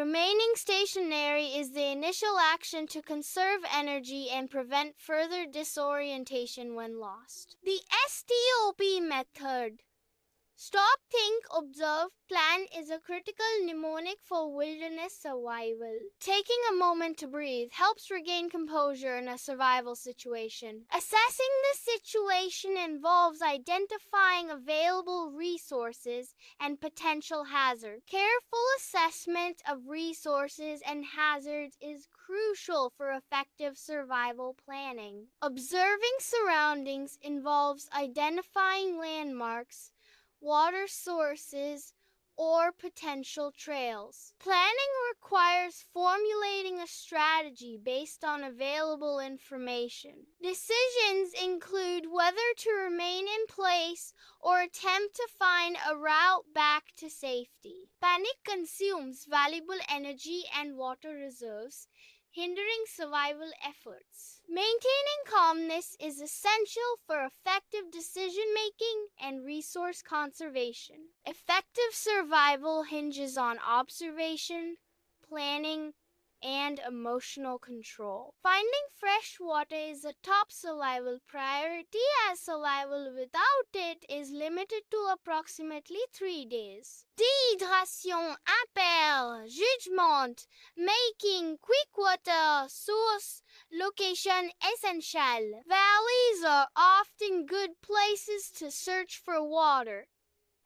Remaining stationary is the initial action to conserve energy and prevent further disorientation when lost. The STOP method. Stop, think, observe, plan is a critical mnemonic for wilderness survival. Taking a moment to breathe helps regain composure in a survival situation. Assessing the situation involves identifying available resources and potential hazards. Careful assessment of resources and hazards is crucial for effective survival planning. Observing surroundings involves identifying landmarks, water sources, or potential trails. Planning requires formulating a strategy based on available information. Decisions include whether to remain in place or attempt to find a route back to safety. Panic consumes valuable energy and water reserves, hindering survival efforts. Maintaining calmness is essential for effective decision-making and resource conservation. Effective survival hinges on observation, planning, and emotional control. Finding fresh water is a top survival priority, as survival without it is limited to approximately 3 days. Dehydration impairs judgment, making quick water source location essential. Valleys are often good places to search for water,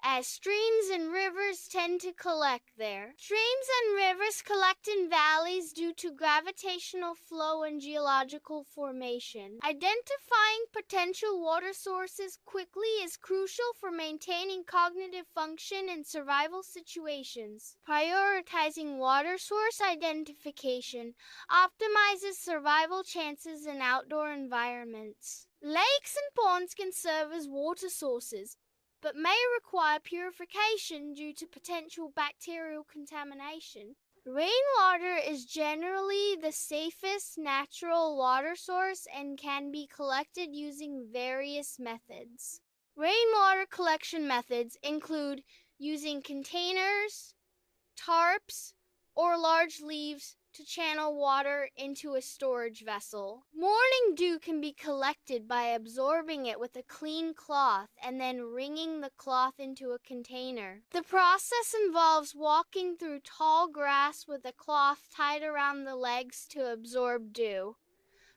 as streams and rivers tend to collect there. Streams and rivers collect in valleys due to gravitational flow and geological formation. Identifying potential water sources quickly is crucial for maintaining cognitive function in survival situations. Prioritizing water source identification optimizes survival chances in outdoor environments. Lakes and ponds can serve as water sources, but may require purification due to potential bacterial contamination. Rainwater is generally the safest natural water source and can be collected using various methods. Rainwater collection methods include using containers, tarps, or large leaves to channel water into a storage vessel. Morning dew can be collected by absorbing it with a clean cloth and then wringing the cloth into a container. The process involves walking through tall grass with a cloth tied around the legs to absorb dew,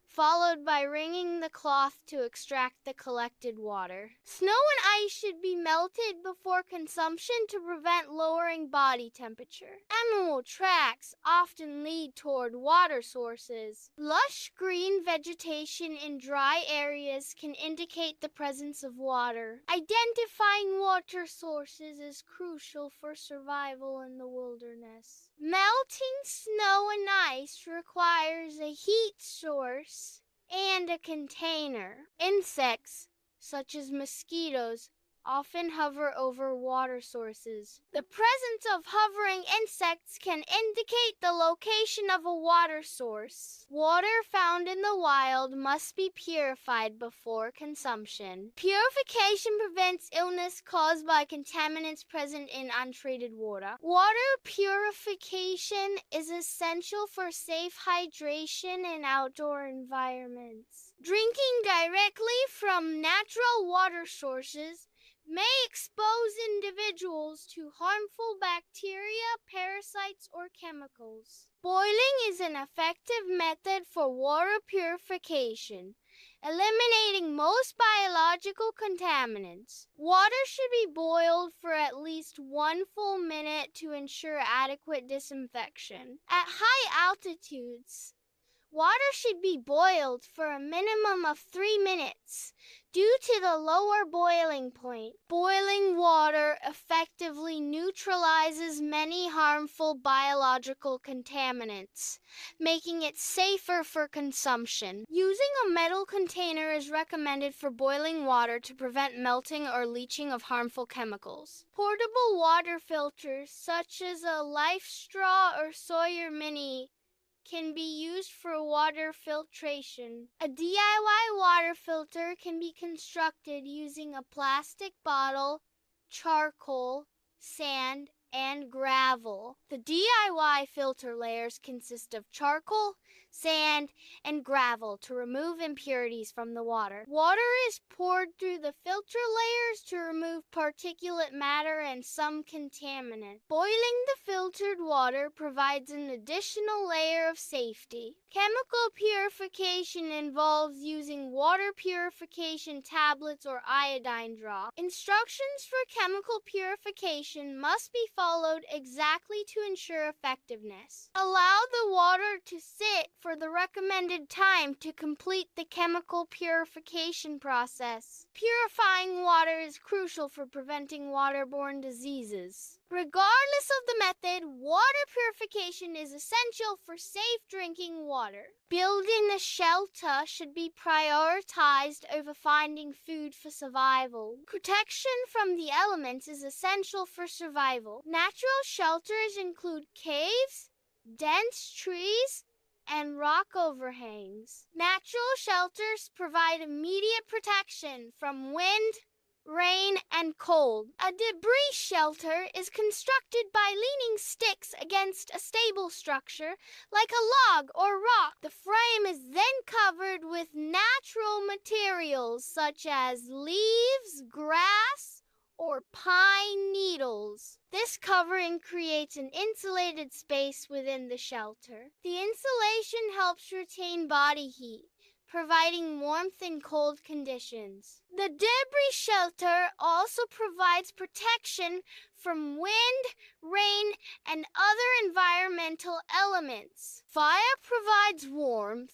followed by wringing the cloth to extract the collected water. Snow and ice should be melted before consumption to prevent lowering body temperature. Animal tracks often lead toward water sources. Lush green vegetation in dry areas can indicate the presence of water. Identifying water sources is crucial for survival in the wilderness. Melting snow and ice requires a heat source and a container. Insects, such as mosquitoes, often hover over water sources. The presence of hovering insects can indicate the location of a water source. Water found in the wild must be purified before consumption. Purification prevents illness caused by contaminants present in untreated water. Water purification is essential for safe hydration in outdoor environments. Drinking directly from natural water sources may expose individuals to harmful bacteria, parasites, or chemicals. Boiling is an effective method for water purification, eliminating most biological contaminants. Water should be boiled for at least 1 full minute to ensure adequate disinfection. At high altitudes, water should be boiled for a minimum of 3 minutes due to the lower boiling point. Boiling water effectively neutralizes many harmful biological contaminants, making it safer for consumption. Using a metal container is recommended for boiling water to prevent melting or leaching of harmful chemicals. Portable water filters, such as a Life Straw or Sawyer Mini, can be used for water filtration. A DIY water filter can be constructed using a plastic bottle, charcoal, sand, and gravel. The DIY filter layers consist of charcoal, sand, and gravel to remove impurities from the water. Water is poured through the filter layers to remove particulate matter and some contaminant. Boiling the filtered water provides an additional layer of safety. Chemical purification involves using water purification tablets or iodine drops. Instructions for chemical purification must be followed exactly to ensure effectiveness. Allow the water to sit for the recommended time to complete the chemical purification process. Purifying water is crucial for preventing waterborne diseases. Regardless of the method, water purification is essential for safe drinking water. Building a shelter should be prioritized over finding food for survival. Protection from the elements is essential for survival. Natural shelters include caves, dense trees, and rock overhangs. Natural shelters provide immediate protection from wind, rain, and cold. A debris shelter is constructed by leaning sticks against a stable structure like a log or rock. The frame is then covered with natural materials such as leaves, grass, or pine needles. This covering creates an insulated space within the shelter. The insulation helps retain body heat, providing warmth in cold conditions. The debris shelter also provides protection from wind, rain, and other environmental elements. Fire provides warmth,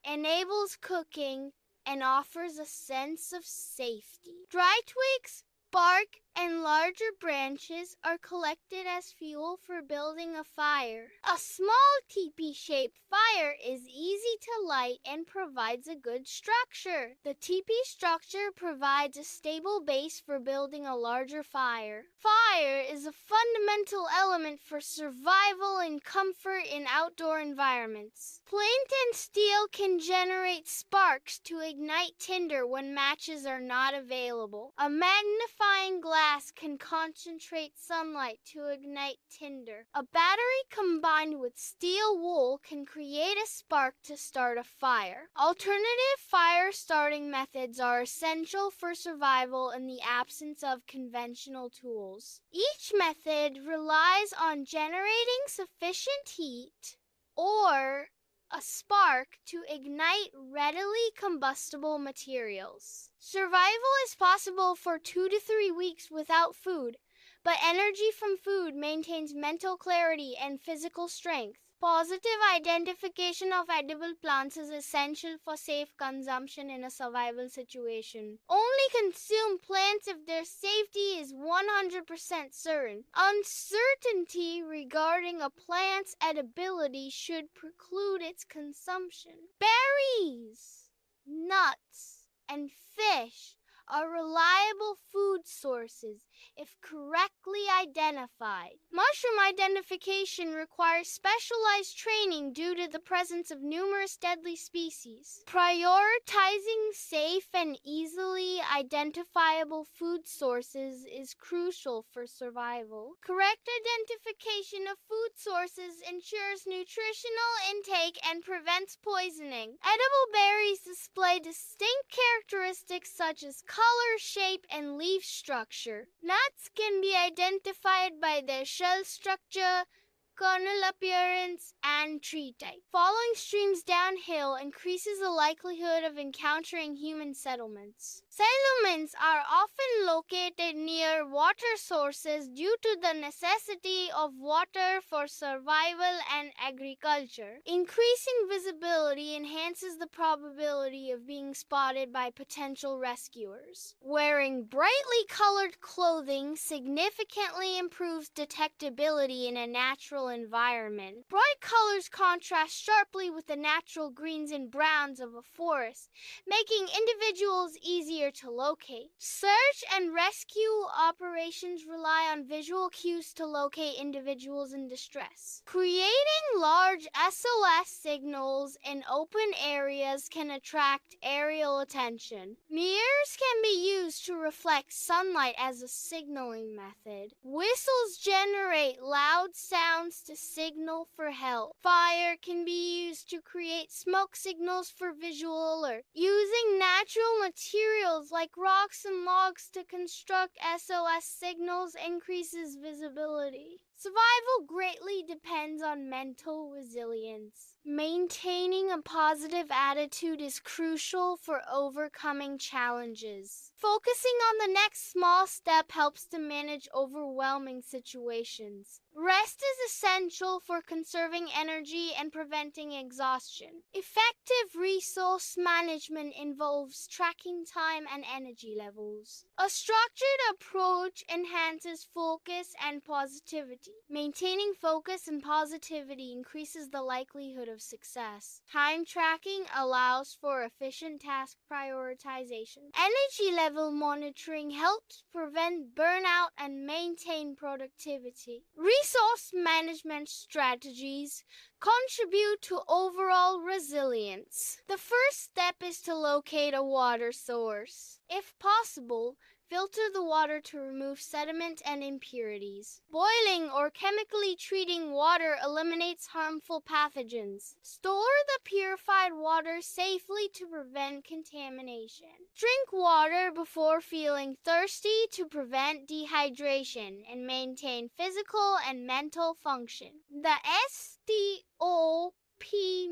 enables cooking, and offers a sense of safety. Dry twigs, bark, and larger branches are collected as fuel for building a fire. A small teepee-shaped fire is easy to light and provides a good structure. The teepee structure provides a stable base for building a larger fire. Fire is a fundamental element for survival and comfort in outdoor environments. Flint and steel can generate sparks to ignite tinder when matches are not available. A magnifying glass can concentrate sunlight to ignite tinder. A battery combined with steel wool can create a spark to start a fire. Alternative fire starting methods are essential for survival in the absence of conventional tools. Each method relies on generating sufficient heat or a spark to ignite readily combustible materials. Survival is possible for 2 to 3 weeks without food, but energy from food maintains mental clarity and physical strength. Positive identification of edible plants is essential for safe consumption in a survival situation. Only consume plants if their safety is 100% certain. Uncertainty regarding a plant's edibility should preclude its consumption. Berries, nuts, and fish are reliable food sources if correctly identified. Mushroom identification requires specialized training due to the presence of numerous deadly species. Prioritizing safe and easily identifiable food sources is crucial for survival. Correct identification of food sources ensures nutritional intake and prevents poisoning. Edible berries display distinct characteristics such as color, shape, and leaf structure. Nuts can be identified by their shell structure, kernel appearance, and tree type. Following streams downhill increases the likelihood of encountering human settlements. Settlements are often located near water sources due to the necessity of water for survival and agriculture. Increasing visibility enhances the probability of being spotted by potential rescuers. Wearing brightly colored clothing significantly improves detectability in a natural environment. Bright colors contrast sharply with the natural greens and browns of a forest, making individuals easier easier to locate. Search and rescue operations rely on visual cues to locate individuals in distress. Creating large SOS signals in open areas can attract aerial attention. Mirrors can be used to reflect sunlight as a signaling method. Whistles generate loud sounds to signal for help. Fire can be used to create smoke signals for visual alert. Using natural materials like rocks and logs to construct SOS signals increases visibility. Survival greatly depends on mental resilience. Maintaining a positive attitude is crucial for overcoming challenges. Focusing on the next small step helps to manage overwhelming situations. Rest is essential for conserving energy and preventing exhaustion. Effective resource management involves tracking time and energy levels. A structured approach enhances focus and positivity. Maintaining focus and positivity increases the likelihood of success. Time tracking allows for efficient task prioritization. Energy level monitoring helps prevent burnout and maintain productivity. Resource management strategies contribute to overall resilience. The first step is to locate a water source. If possible, filter the water to remove sediment and impurities. Boiling or chemically treating water eliminates harmful pathogens. Store the purified water safely to prevent contamination. Drink water before feeling thirsty to prevent dehydration and maintain physical and mental function. The STOP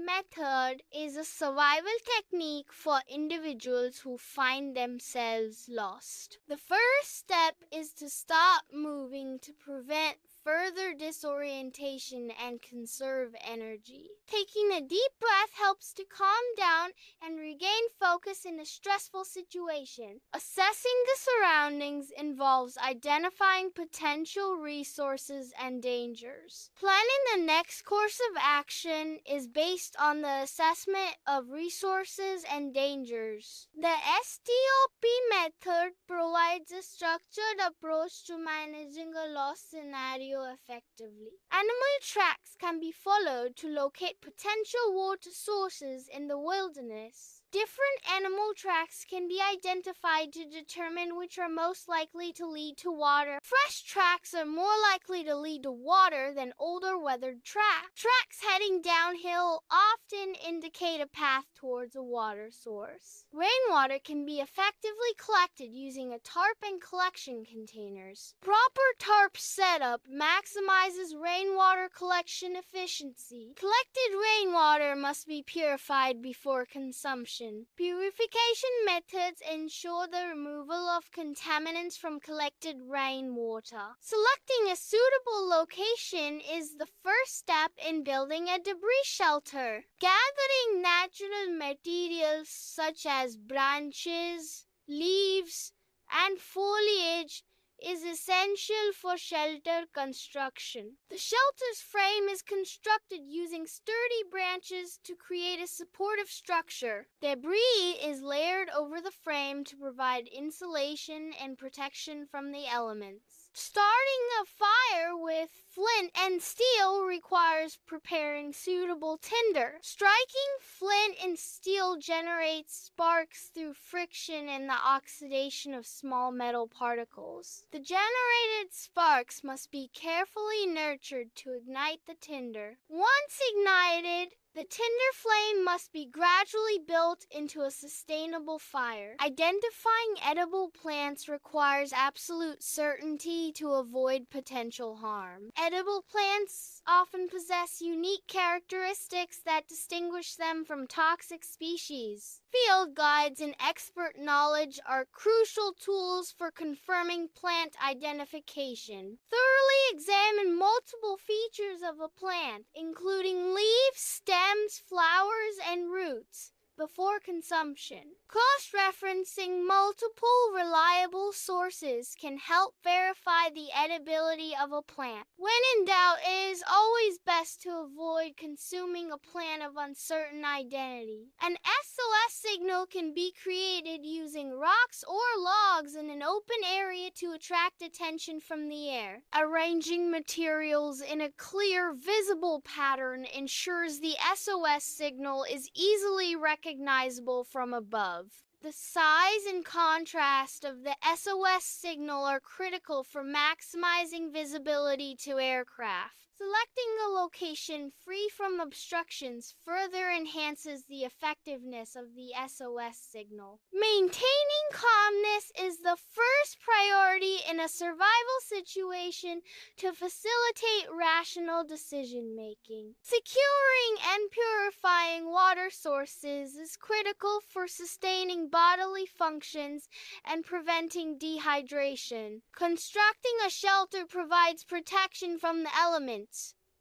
method is a survival technique for individuals who find themselves lost. The first step is to stop moving to prevent further disorientation and conserve energy. Taking a deep breath helps to calm down and regain focus in a stressful situation. Assessing the surroundings involves identifying potential resources and dangers. Planning the next course of action is based on the assessment of resources and dangers. The STOP method provides a structured approach to managing a loss scenario effectively. Animal tracks can be followed to locate potential water sources in the wilderness. Different animal tracks can be identified to determine which are most likely to lead to water. Fresh tracks are more likely to lead to water than older weathered tracks. Tracks heading downhill often indicate a path towards a water source. Rainwater can be effectively collected using a tarp and collection containers. Proper tarp setup maximizes rainwater collection efficiency. Collected rainwater must be purified before consumption. Purification methods ensure the removal of contaminants from collected rainwater. Selecting a suitable location is the first step in building a debris shelter. Gathering natural materials such as branches, leaves, and foliage is essential for shelter construction. The shelter's frame is constructed using sturdy branches to create a supportive structure. Debris is layered over the frame to provide insulation and protection from the elements. Starting a fire with flint and steel requires preparing suitable tinder. Striking flint and steel generates sparks through friction and the oxidation of small metal particles. The generated sparks must be carefully nurtured to ignite the tinder. Once ignited, the tinder flame must be gradually built into a sustainable fire. Identifying edible plants requires absolute certainty to avoid potential harm. Edible plants often possess unique characteristics that distinguish them from toxic species. Field guides and expert knowledge are crucial tools for confirming plant identification. Thoroughly examine multiple features of a plant, including leaves, stems, flowers, and roots, before consumption. Cross-referencing multiple reliable sources can help verify the edibility of a plant. When in doubt, it is always best best to avoid consuming a plant of uncertain identity. An SOS signal can be created using rocks or logs in an open area to attract attention from the air. Arranging materials in a clear, visible pattern ensures the SOS signal is easily recognizable from above. The size and contrast of the SOS signal are critical for maximizing visibility to aircraft. Selecting a location free from obstructions further enhances the effectiveness of the SOS signal. Maintaining calmness is the first priority in a survival situation to facilitate rational decision-making. Securing and purifying water sources is critical for sustaining bodily functions and preventing dehydration. Constructing a shelter provides protection from the elements,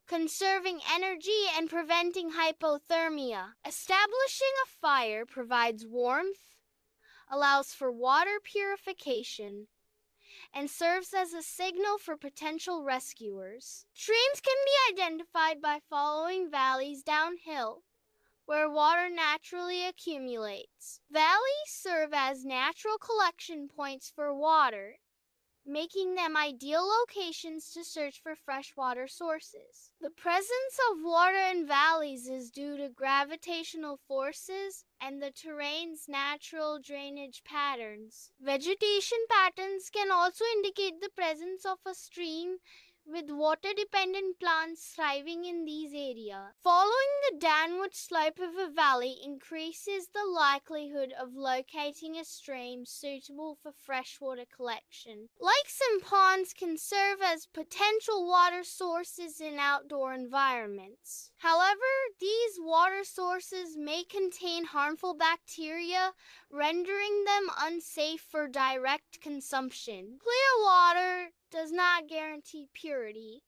conserving energy and preventing hypothermia. Establishing a fire provides warmth, allows for water purification, and serves as a signal for potential rescuers. Streams can be identified by following valleys downhill, where water naturally accumulates. Valleys serve as natural collection points for water, making them ideal locations to search for freshwater sources. The presence of water in valleys is due to gravitational forces and the terrain's natural drainage patterns. Vegetation patterns can also indicate the presence of a stream, with water-dependent plants thriving in these areas. Following the downward slope of a valley increases the likelihood of locating a stream suitable for freshwater collection. Lakes and ponds can serve as potential water sources in outdoor environments. However, these water sources may contain harmful bacteria, rendering them unsafe for direct consumption. Clear water does not guarantee purity.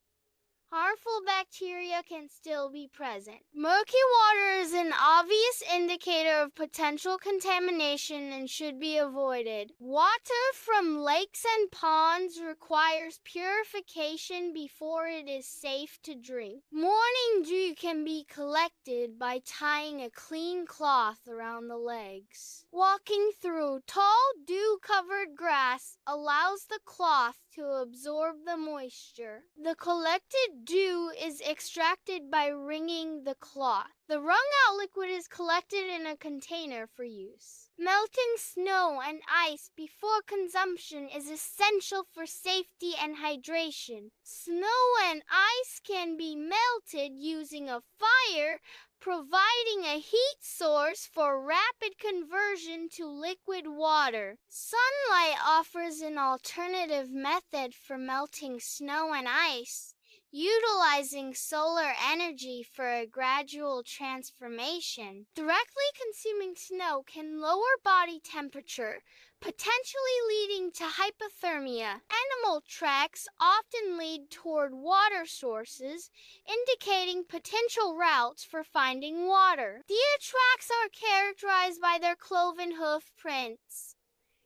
Harmful bacteria can still be present. Murky water is an obvious indicator of potential contamination and should be avoided. Water from lakes and ponds requires purification before it is safe to drink. Morning dew can be collected by tying a clean cloth around the legs. Walking through tall, dew-covered grass allows the cloth to absorb the moisture. The collected dew is extracted by wringing the cloth. The wrung-out liquid is collected in a container for use. Melting snow and ice before consumption is essential for safety and hydration. Snow and ice can be melted using a fire, providing a heat source for rapid conversion to liquid water. Sunlight offers an alternative method for melting snow and ice, utilizing solar energy for a gradual transformation. Directly consuming snow can lower body temperature, potentially leading to hypothermia. Animal tracks often lead toward water sources, indicating potential routes for finding water. Deer tracks are characterized by their cloven hoof prints,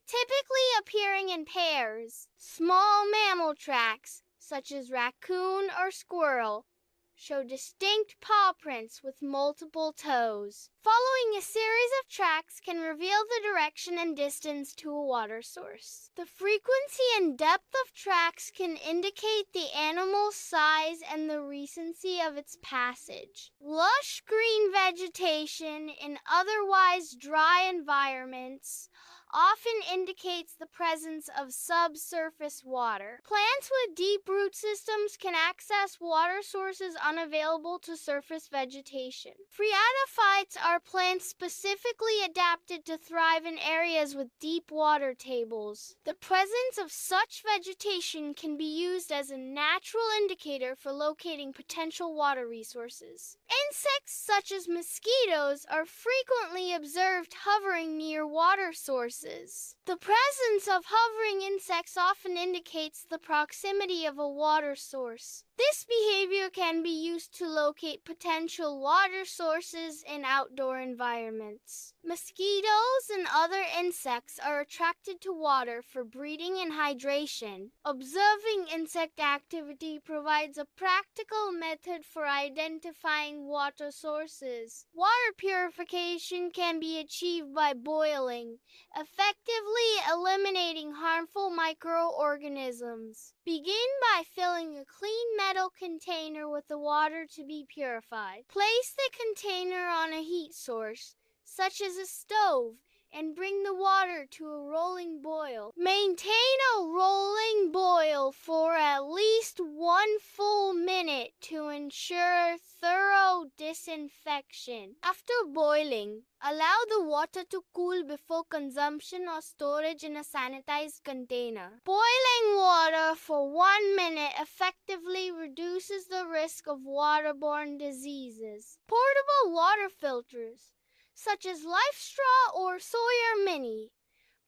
typically appearing in pairs. Small mammal tracks, such as raccoon or squirrel, show distinct paw prints with multiple toes. Following a series of tracks can reveal the direction and distance to a water source. The frequency and depth of tracks can indicate the animal's size and the recency of its passage. Lush green vegetation in otherwise dry environments often indicates the presence of subsurface water. Plants with deep root systems can access water sources unavailable to surface vegetation. Phreatophytes are plants specifically adapted to thrive in areas with deep water tables. The presence of such vegetation can be used as a natural indicator for locating potential water resources. Insects such as mosquitoes are frequently observed hovering near water sources. The presence of hovering insects often indicates the proximity of a water source. This behavior can be used to locate potential water sources in outdoor environments. Mosquitoes and other insects are attracted to water for breeding and hydration. Observing insect activity provides a practical method for identifying water sources. Water purification can be achieved by boiling, effectively eliminating harmful microorganisms. Begin by filling a clean metal container with the water to be purified. Place the container on a heat source, such as a stove, and bring the water to a rolling boil. Maintain a rolling boil for at least 1 full minute to ensure thorough disinfection. After boiling, allow the water to cool before consumption or storage in a sanitized container. Boiling water for 1 minute effectively reduces the risk of waterborne diseases. Portable water filters, such as Life Straw or Sawyer Mini,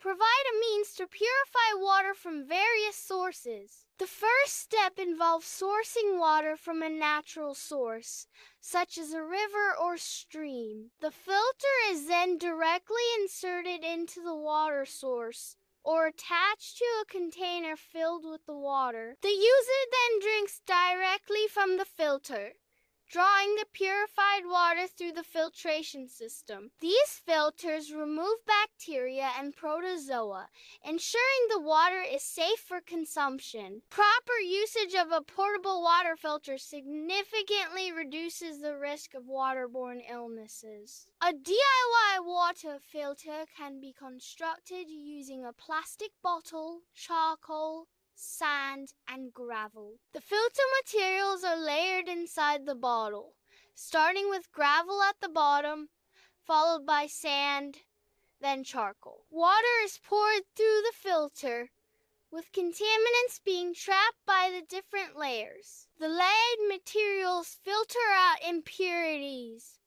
provide a means to purify water from various sources. The first step involves sourcing water from a natural source, such as a river or stream. The filter is then directly inserted into the water source or attached to a container filled with the water. The user then drinks directly from the filter, drawing the purified water through the filtration system. These filters remove bacteria and protozoa, ensuring the water is safe for consumption. Proper usage of a portable water filter significantly reduces the risk of waterborne illnesses. A DIY water filter can be constructed using a plastic bottle, charcoal, sand, and gravel. The filter materials are layered inside the bottle, starting with gravel at the bottom, followed by sand, then charcoal. Water is poured through the filter, with contaminants being trapped by the different layers. The layered materials filter out impurities,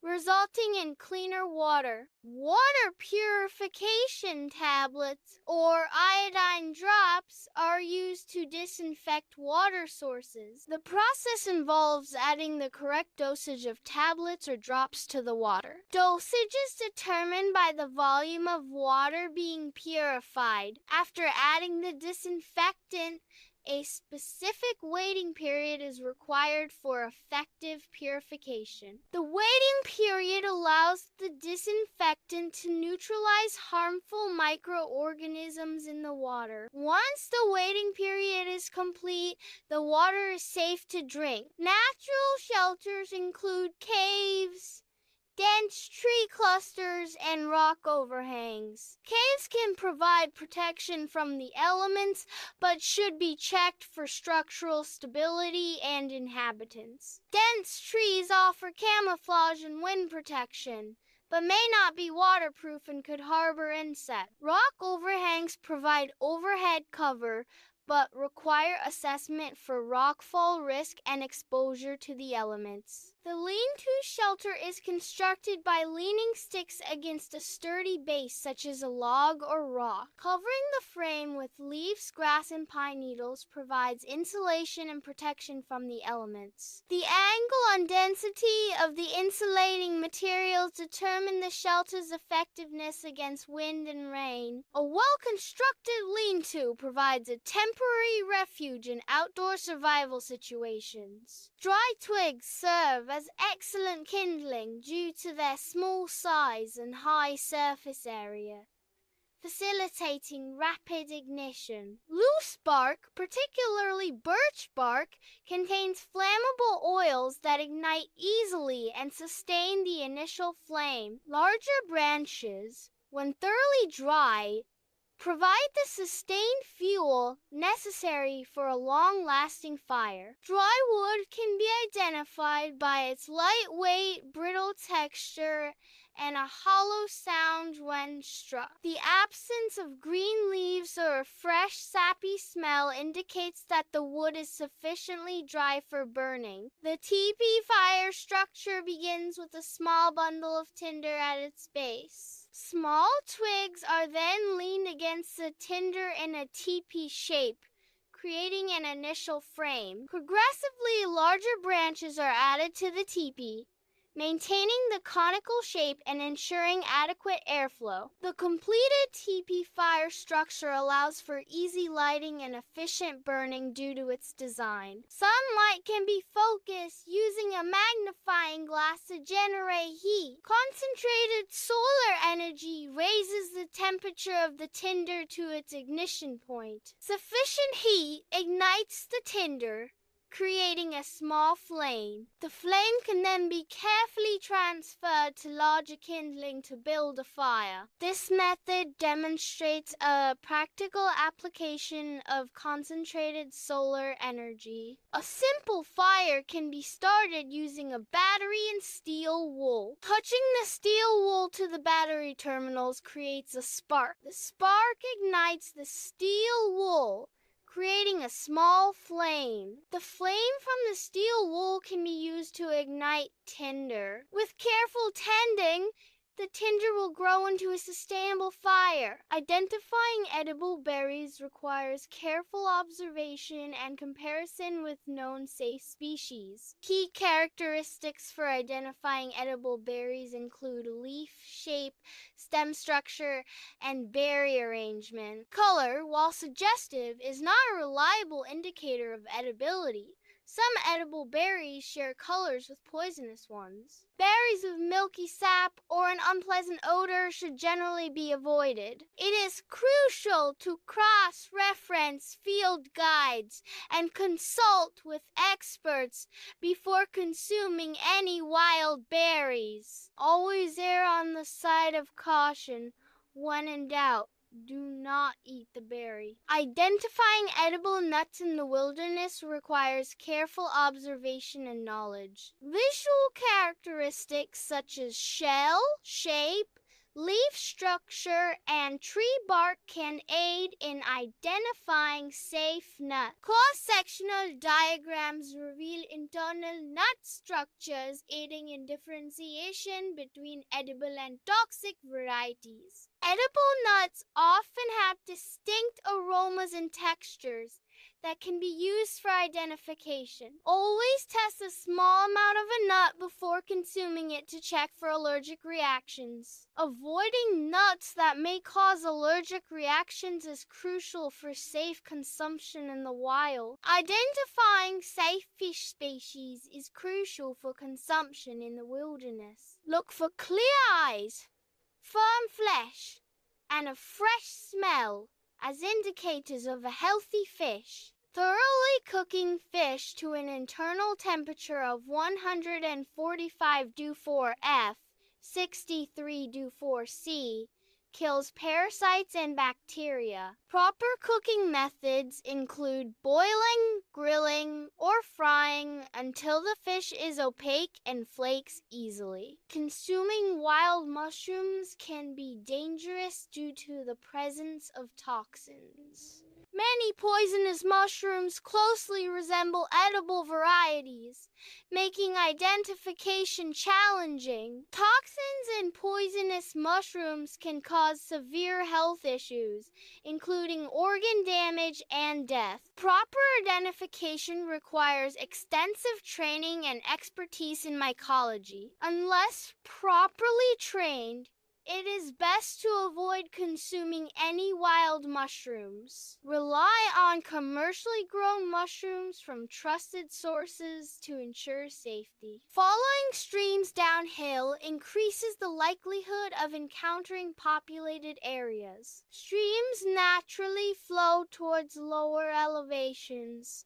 resulting in cleaner water. Water purification tablets or iodine drops are used to disinfect water sources. The process involves adding the correct dosage of tablets or drops to the water. Dosage is determined by the volume of water being purified. After adding the disinfectant, a specific waiting period is required for effective purification. The waiting period allows the disinfectant to neutralize harmful microorganisms in the water. Once the waiting period is complete, the water is safe to drink. Natural shelters include caves, dense tree clusters, and rock overhangs. Caves can provide protection from the elements, but should be checked for structural stability and inhabitants. Dense trees offer camouflage and wind protection, but may not be waterproof and could harbor insects. Rock overhangs provide overhead cover, but require assessment for rockfall risk and exposure to the elements. The lean-to shelter is constructed by leaning sticks against a sturdy base such as a log or rock. Covering the frame with leaves, grass, and pine needles provides insulation and protection from the elements. The angle and density of the insulating materials determine the shelter's effectiveness against wind and rain. A well-constructed lean-to provides a temporary refuge in outdoor survival situations. Dry twigs serve as excellent kindling due to their small size and high surface area, facilitating rapid ignition. Loose bark, particularly birch bark, contains flammable oils that ignite easily and sustain the initial flame. Larger branches, when thoroughly dry, provide the sustained fuel necessary for a long-lasting fire. Dry wood can be identified by its lightweight, brittle texture and a hollow sound when struck. The absence of green leaves or a fresh, sappy smell indicates that the wood is sufficiently dry for burning. The teepee fire structure begins with a small bundle of tinder at its base. Small twigs are then leaned against the tinder in a teepee shape, creating an initial frame. Progressively larger branches are added to the teepee, maintaining the conical shape and ensuring adequate airflow. The completed teepee fire structure allows for easy lighting and efficient burning due to its design. Sunlight can be focused using a magnifying glass to generate heat. Concentrated solar energy raises the temperature of the tinder to its ignition point. Sufficient heat ignites the tinder, creating a small flame. The flame can then be carefully transferred to larger kindling to build a fire. This method demonstrates a practical application of concentrated solar energy. A simple fire can be started using a battery and steel wool. Touching the steel wool to the battery terminals creates a spark. The spark ignites the steel wool, creating a small flame. The flame from the steel wool can be used to ignite tinder. With careful tending, the tinder will grow into a sustainable fire. Identifying edible berries requires careful observation and comparison with known safe species. Key characteristics for identifying edible berries include leaf shape, stem structure, and berry arrangement. Color, while suggestive, is not a reliable indicator of edibility. Some edible berries share colors with poisonous ones. Berries with milky sap or an unpleasant odor should generally be avoided. It is crucial to cross-reference field guides and consult with experts before consuming any wild berries. Always err on the side of caution. When in doubt, do not eat the berry. Identifying edible nuts in the wilderness requires careful observation and knowledge. Visual characteristics such as shell, shape, leaf structure, and tree bark can aid in identifying safe nuts. Cross-sectional diagrams reveal internal nut structures, aiding in differentiation between edible and toxic varieties. Edible nuts often have distinct aromas and textures that can be used for identification. Always test a small amount of a nut before consuming it to check for allergic reactions. Avoiding nuts that may cause allergic reactions is crucial for safe consumption in the wild. Identifying safe fish species is crucial for consumption in the wilderness. Look for clear eyes, firm flesh, and a fresh smell as indicators of a healthy fish. Thoroughly cooking fish to an internal temperature of 145 degrees F, 63 degrees C, kills parasites and bacteria. Proper cooking methods include boiling, grilling, or frying until the fish is opaque and flakes easily. Consuming wild mushrooms can be dangerous due to the presence of toxins. Many poisonous mushrooms closely resemble edible varieties, making identification challenging. Toxins in poisonous mushrooms can cause severe health issues, including organ damage and death. Proper identification requires extensive training and expertise in mycology. Unless properly trained, it is best to avoid consuming any wild mushrooms. Rely on commercially grown mushrooms from trusted sources to ensure safety. Following streams downhill increases the likelihood of encountering populated areas. Streams naturally flow towards lower elevations,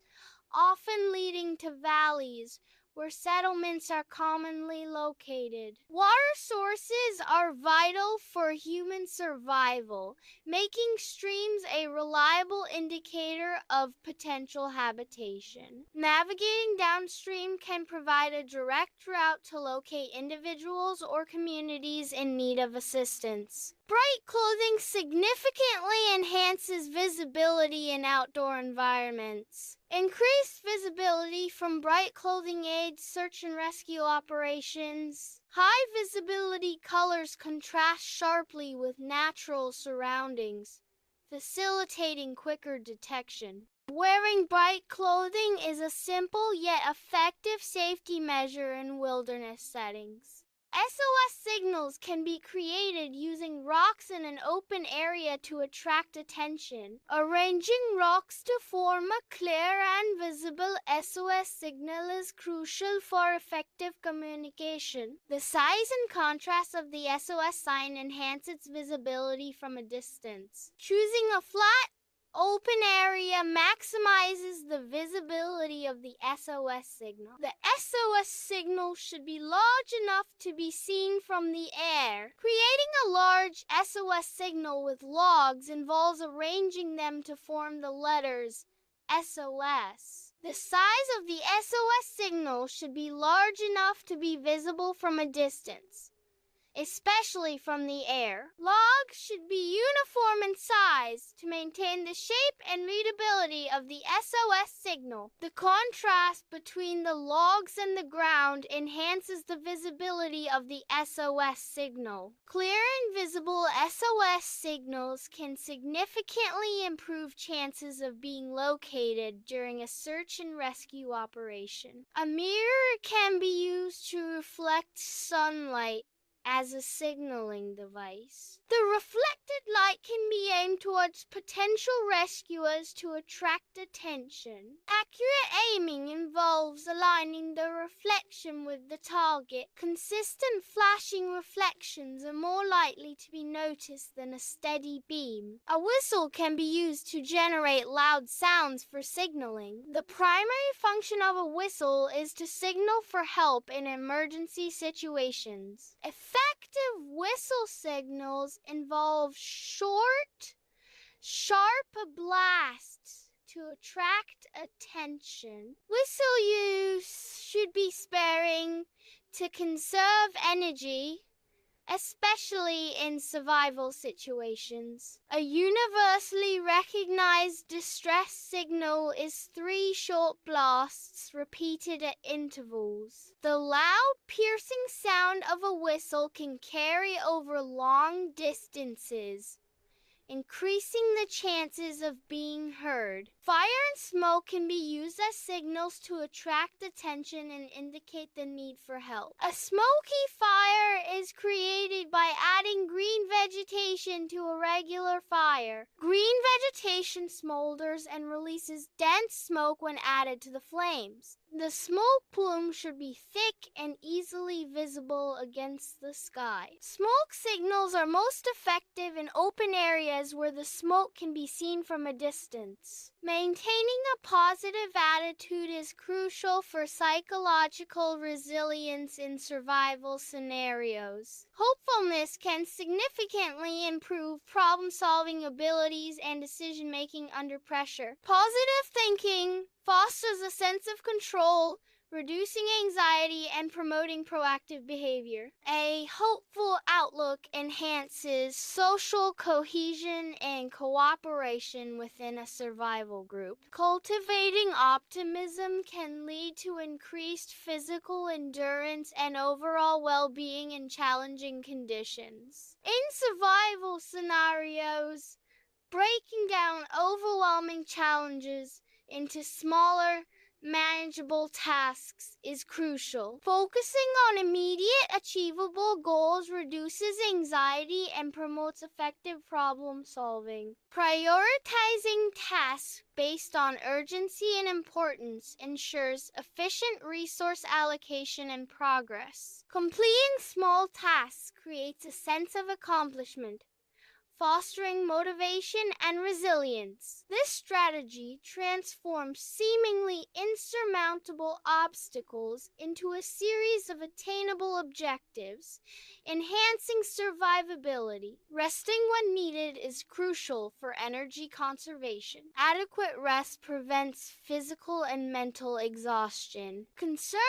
often leading to valleys where settlements are commonly located. Water sources are vital for human survival, making streams a reliable indicator of potential habitation. Navigating downstream can provide a direct route to locate individuals or communities in need of assistance. Bright clothing significantly enhances visibility in outdoor environments. Increased visibility from bright clothing aids search and rescue operations. High visibility colors contrast sharply with natural surroundings, facilitating quicker detection. Wearing bright clothing is a simple yet effective safety measure in wilderness settings. SOS signals can be created using rocks in an open area to attract attention. Arranging rocks to form a clear and visible SOS signal is crucial for effective communication. The size and contrast of the SOS sign enhance its visibility from a distance. Choosing a flat, open area maximizes the visibility of the SOS signal. The SOS signal should be large enough to be seen from the air. Creating a large SOS signal with logs involves arranging them to form the letters SOS. The size of the SOS signal should be large enough to be visible from a distance, especially from the air. Logs should be uniform in size to maintain the shape and readability of the SOS signal. The contrast between the logs and the ground enhances the visibility of the SOS signal. Clear and visible SOS signals can significantly improve chances of being located during a search and rescue operation. A mirror can be used to reflect sunlight as a signaling device. The reflected light can be aimed towards potential rescuers to attract attention. Accurate aiming involves aligning the reflection with the target. Consistent flashing reflections are more likely to be noticed than a steady beam. A whistle can be used to generate loud sounds for signaling. The primary function of a whistle is to signal for help in emergency situations. Effective whistle signals involve short, sharp blasts to attract attention. Whistle use should be sparing to conserve energy, especially in survival situations. A universally recognized distress signal is 3 short blasts repeated at intervals. The loud, piercing sound of a whistle can carry over long distances, increasing the chances of being heard. Fire and smoke can be used as signals to attract attention and indicate the need for help. A smoky fire is created by adding green vegetation to a regular fire. Green vegetation smolders and releases dense smoke when added to the flames. The smoke plume should be thick and easily visible against the sky. Smoke signals are most effective in open areas where the smoke can be seen from a distance. Maintaining a positive attitude is crucial for psychological resilience in survival scenarios. Hopefulness can significantly improve problem-solving abilities and decision-making under pressure. Positive thinking fosters a sense of control, reducing anxiety and promoting proactive behavior. A hopeful outlook enhances social cohesion and cooperation within a survival group. Cultivating optimism can lead to increased physical endurance and overall well-being in challenging conditions. In survival scenarios, breaking down overwhelming challenges into smaller, manageable tasks is crucial. Focusing on immediate, achievable goals reduces anxiety and promotes effective problem solving. Prioritizing tasks based on urgency and importance ensures efficient resource allocation and progress. Completing small tasks creates a sense of accomplishment, fostering motivation and resilience. This strategy transforms seemingly insurmountable obstacles into a series of attainable objectives, enhancing survivability. Resting when needed is crucial for energy conservation. Adequate rest prevents physical and mental exhaustion. Conserving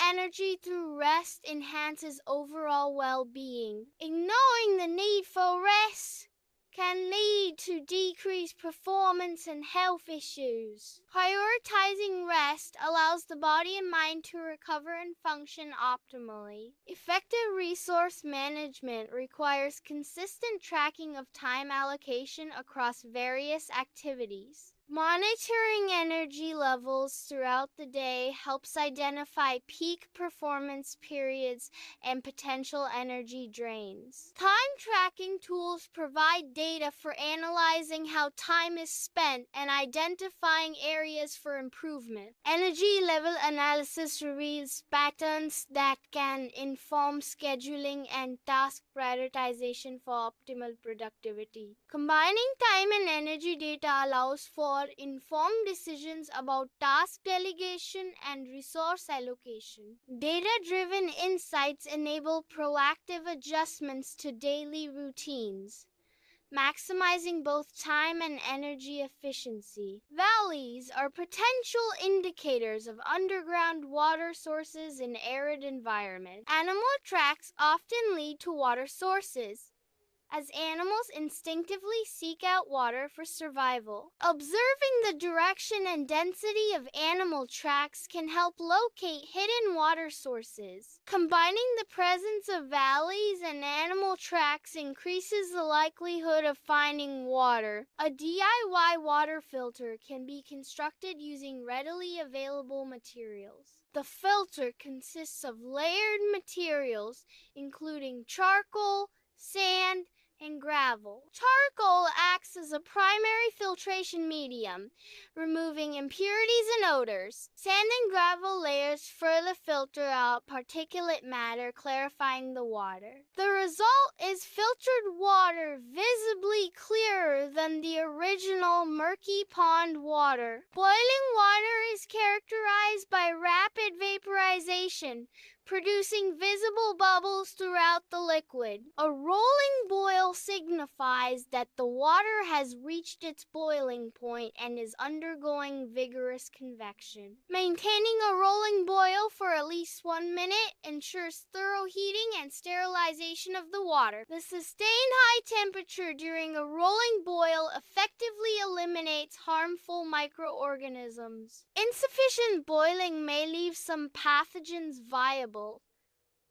energy through rest enhances overall well-being. Ignoring the need for rest can lead to decreased performance and health issues. Prioritizing rest allows the body and mind to recover and function optimally. Effective resource management requires consistent tracking of time allocation across various activities. Monitoring energy levels throughout the day helps identify peak performance periods and potential energy drains. Time tracking tools provide data for analyzing how time is spent and identifying areas for improvement. Energy level analysis reveals patterns that can inform scheduling and task prioritization for optimal productivity. Combining time and energy data allows for informed decisions about task delegation and resource allocation. Data-driven insights enable proactive adjustments to daily routines, maximizing both time and energy efficiency. Valleys are potential indicators of underground water sources in arid environments. Animal tracks often lead to water sources, as animals instinctively seek out water for survival. Observing the direction and density of animal tracks can help locate hidden water sources. Combining the presence of valleys and animal tracks increases the likelihood of finding water. A DIY water filter can be constructed using readily available materials. The filter consists of layered materials, including charcoal, sand, and gravel. Charcoal acts as a primary filtration medium, removing impurities and odors. Sand and gravel layers further filter out particulate matter, clarifying the water. The result is filtered water visibly clearer than the original murky pond water. Boiling water is characterized by rapid vaporization, producing visible bubbles throughout the liquid. A rolling boil signifies that the water has reached its boiling point and is undergoing vigorous convection. Maintaining a rolling boil for at least 1 minute ensures thorough heating and sterilization of the water. The sustained high temperature during a rolling boil effectively eliminates harmful microorganisms. Insufficient boiling may leave some pathogens viable,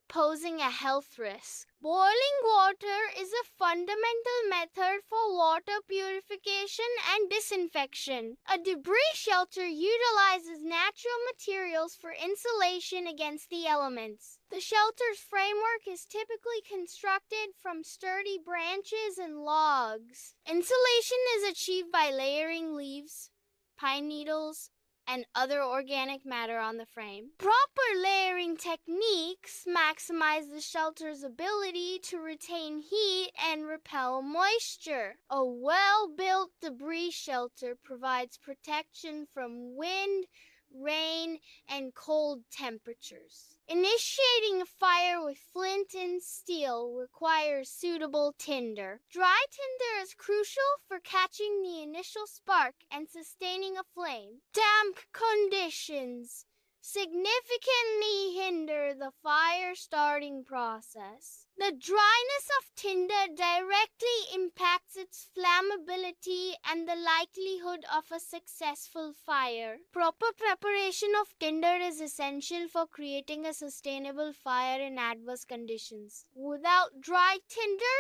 posing a health risk. Boiling water is a fundamental method for water purification and disinfection. A debris shelter utilizes natural materials for insulation against the elements. The shelter's framework is typically constructed from sturdy branches and logs. Insulation is achieved by layering leaves, pine needles, and other organic matter on the frame. Proper layering techniques maximize the shelter's ability to retain heat and repel moisture. A well-built debris shelter provides protection from wind, rain, and cold temperatures. Initiating a fire with flint and steel requires suitable tinder. Dry tinder is crucial for catching the initial spark and sustaining a flame. Damp conditions significantly hinder the fire starting process. The dryness of tinder directly impacts its flammability and the likelihood of a successful fire. Proper preparation of tinder is essential for creating a sustainable fire in adverse conditions. Without dry tinder,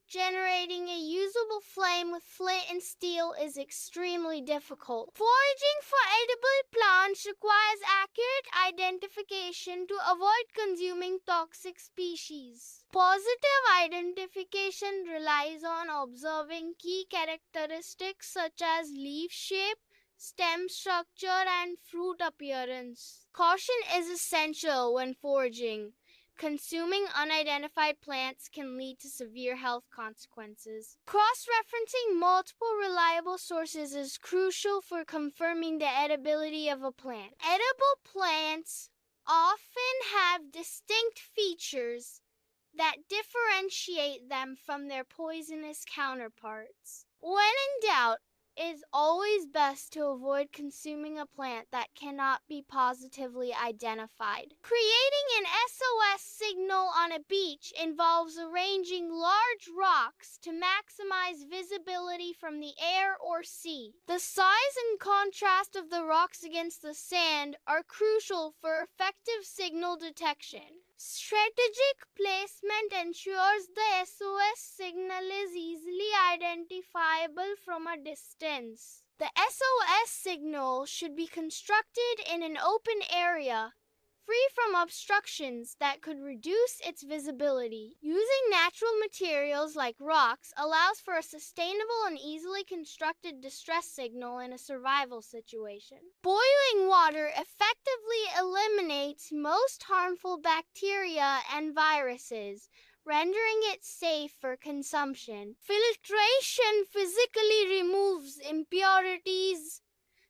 generating a usable flame with flint and steel is extremely difficult. Foraging for edible plants requires accurate identification to avoid consuming toxic species. Positive identification relies on observing key characteristics such as leaf shape, stem structure, and fruit appearance. Caution is essential when foraging. Consuming unidentified plants can lead to severe health consequences. Cross-referencing multiple reliable sources is crucial for confirming the edibility of a plant. Edible plants often have distinct features that differentiate them from their poisonous counterparts. When in doubt, it is always best to avoid consuming a plant that cannot be positively identified. Creating an SOS signal on a beach involves arranging large rocks to maximize visibility from the air or sea. The size and contrast of the rocks against the sand are crucial for effective signal detection. Strategic placement ensures the SOS signal is easily identifiable from a distance. The SOS signal should be constructed in an open area, free from obstructions that could reduce its visibility. Using natural materials like rocks allows for a sustainable and easily constructed distress signal in a survival situation. Boiling water effectively eliminates most harmful bacteria and viruses, rendering it safe for consumption. Filtration physically removes impurities,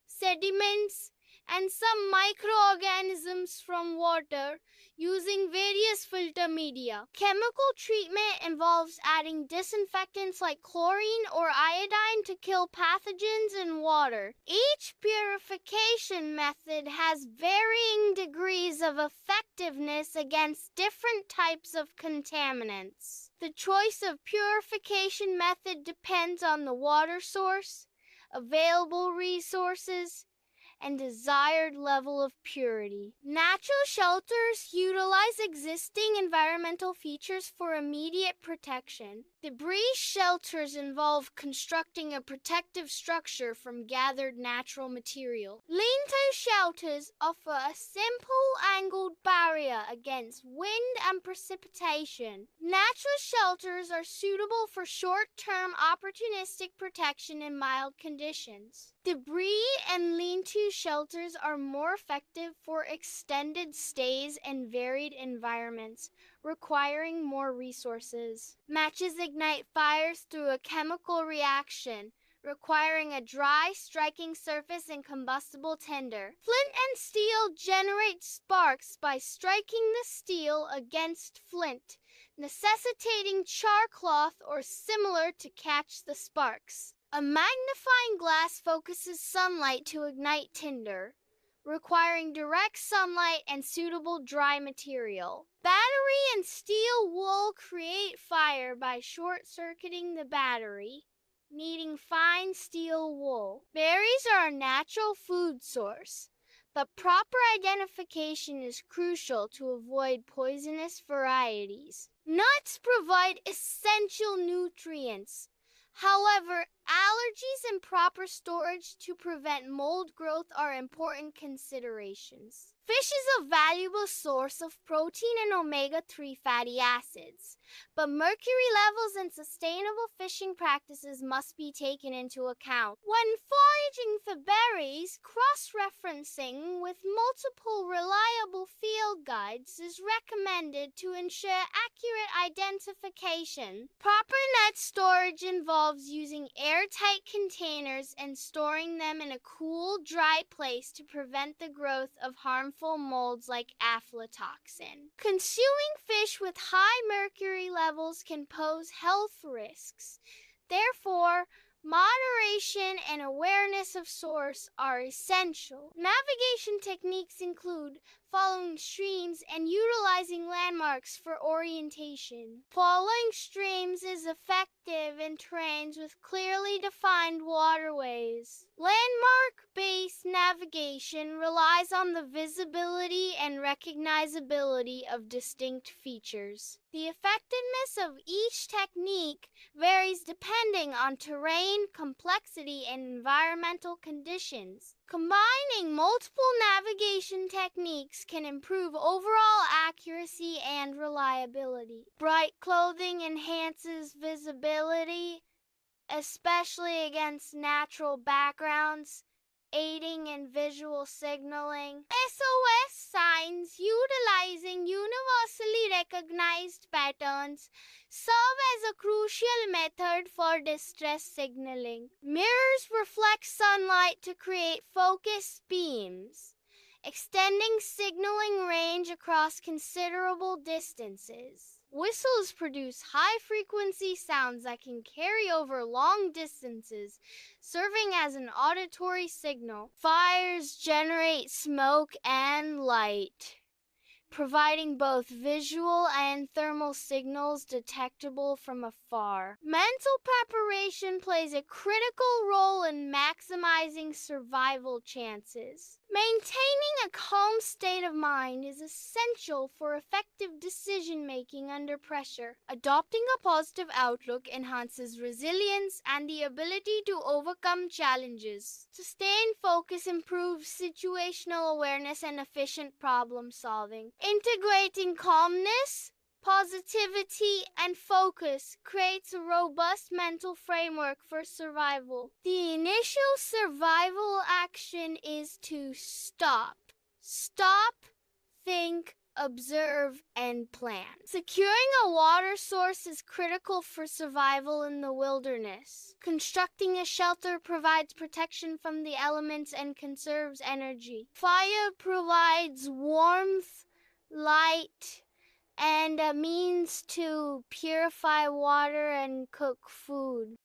sediments, and some microorganisms from water using various filter media. Chemical treatment involves adding disinfectants like chlorine or iodine to kill pathogens in water. Each purification method has varying degrees of effectiveness against different types of contaminants. The choice of purification method depends on the water source, available resources, and desired level of purity. Natural shelters utilize existing environmental features for immediate protection. Debris shelters involve constructing a protective structure from gathered natural material. Lean-to shelters offer a simple angled barrier against wind and precipitation. Natural shelters are suitable for short-term opportunistic protection in mild conditions. Debris and lean-to shelters are more effective for extended stays in varied environments, requiring more resources. Matches ignite fires through a chemical reaction, requiring a dry, striking surface and combustible tinder. Flint and steel generate sparks by striking the steel against flint, necessitating char cloth or similar to catch the sparks. A magnifying glass focuses sunlight to ignite tinder, requiring direct sunlight and suitable dry material. Battery and steel wool create fire by short-circuiting the battery, needing fine steel wool. Berries are a natural food source, but proper identification is crucial to avoid poisonous varieties. Nuts provide essential nutrients. However, allergies and proper storage to prevent mold growth are important considerations. Fish is a valuable source of protein and omega-3 fatty acids, but mercury levels and sustainable fishing practices must be taken into account. When foraging for berries, cross-referencing with multiple reliable field guides is recommended to ensure accurate identification. Proper nut storage involves using airtight containers and storing them in a cool, dry place to prevent the growth of harmful molds like aflatoxin. Consuming fish with high mercury levels can pose health risks. Therefore, moderation and awareness of source are essential. Navigation techniques include following streams and utilizing landmarks for orientation. Following streams is effective in terrains with clearly defined waterways. Landmark-based navigation relies on the visibility and recognizability of distinct features. The effectiveness of each technique varies depending on terrain, complexity, and environmental conditions. Combining multiple navigation techniques can improve overall accuracy and reliability. Bright clothing enhances visibility, especially against natural backgrounds, aiding in visual signaling. SOS signs utilizing universally recognized patterns serve as a crucial method for distress signaling. Mirrors reflect sunlight to create focused beams, extending signaling range across considerable distances. Whistles produce high-frequency sounds that can carry over long distances, serving as an auditory signal. Fires generate smoke and light, providing both visual and thermal signals detectable from afar. Mental preparation plays a critical role in maximizing survival chances. Maintaining a calm state of mind is essential for effective decision making under pressure. Adopting a positive outlook enhances resilience and the ability to overcome challenges. Sustained focus improves situational awareness and efficient problem solving. Integrating calmness, positivity, and focus creates a robust mental framework for survival. The initial survival action is to stop. Stop, think, observe, and plan. Securing a water source is critical for survival in the wilderness. Constructing a shelter provides protection from the elements and conserves energy. Fire provides warmth, light, and a means to purify water and cook food.